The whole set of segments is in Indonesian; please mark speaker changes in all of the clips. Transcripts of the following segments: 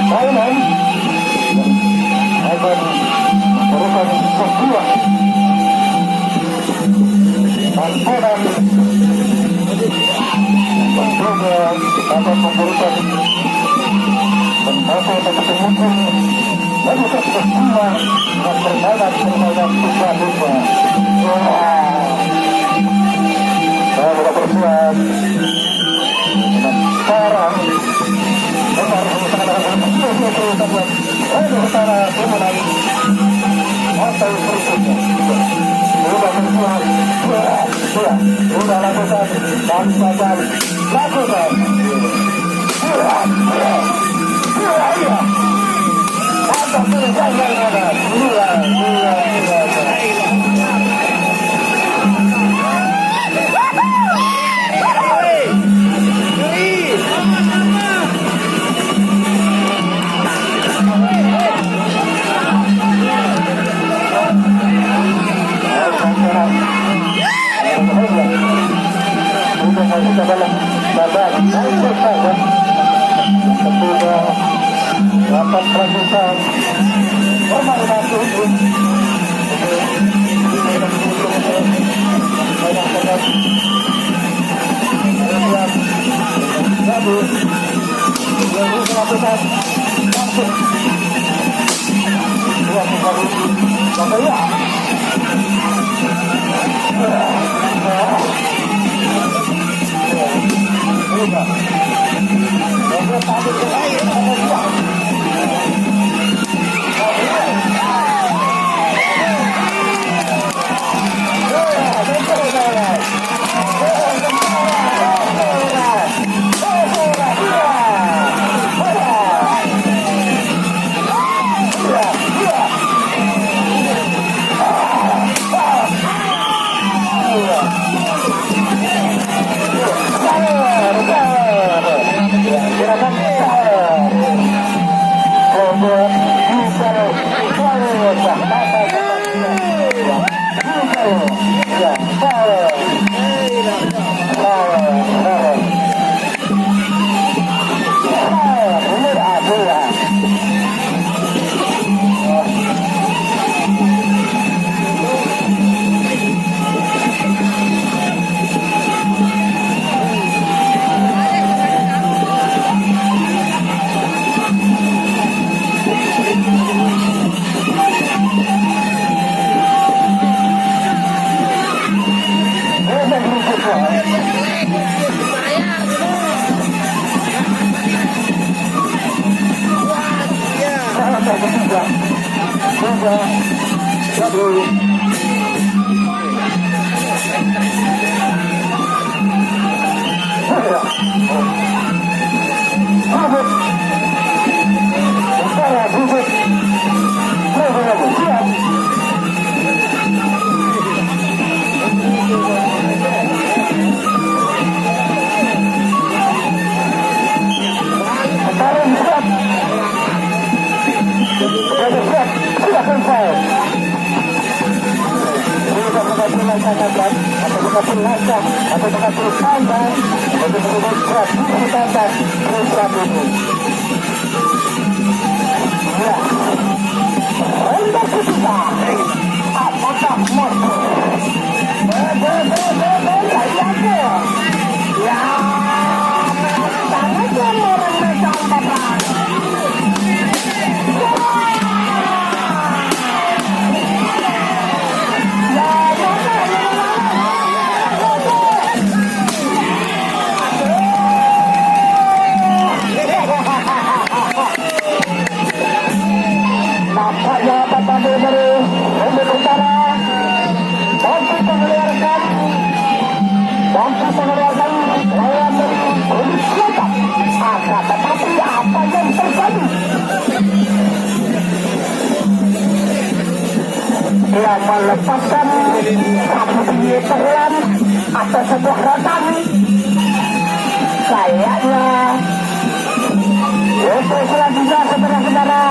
Speaker 1: Thailand akan merupakan sebuah tantangan mencoba akan memberikan mencoba untuk ketemukan bagi sebuah permainan suka lupa. Saya sudah bersiap dengan sekarang benar utara kemenang atau berikutnya sudah bersiap sudah lakukan dan sabar lakukan atau berjalan dalam badan kemudian dapat peratusan permainan itu banyak-banyak bagus yang melakukan langsung dua kali saya yang melepaskan satu pelan atau sebuah rotan kayaknya itu selanjutnya saudara-saudara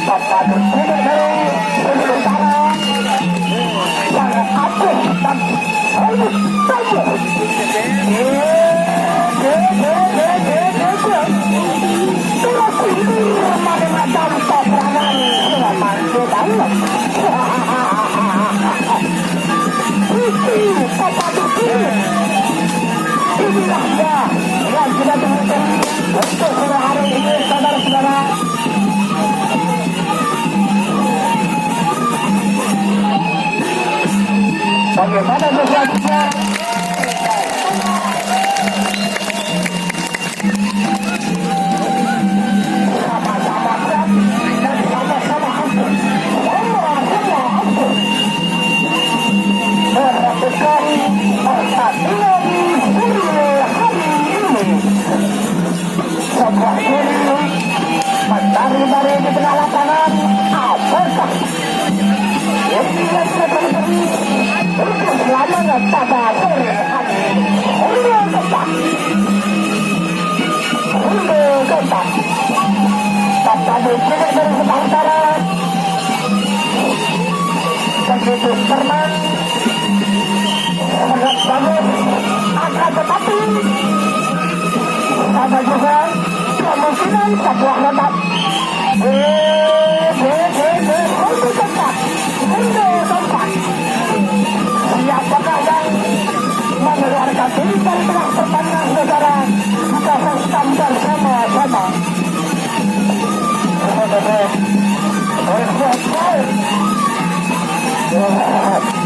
Speaker 1: Pepadu dari utara kita tunggukan untuk sore hari ini, saudara-saudara. Bagaimana selanjutnya? Sama-sama kuat dan sama-sama hancur. Semua hancur. Melakukan pertandingan sore hari ini. Sebuah game mentari-tari di tengah lapangan. Apakah ini yang terjadi untuk selamanya pada sore hari ini? Ende keempat. Pepadu cilik dari sebelah utara. Begitu tenang. Sangat bagus. Akan tetapi ada juga kemungkinan sebuah letak. Ende keempat. Siapakah yang mengeluarkan diri dari tengah pertandingan, saudara? Kita saksikan bersama-sama. Oleh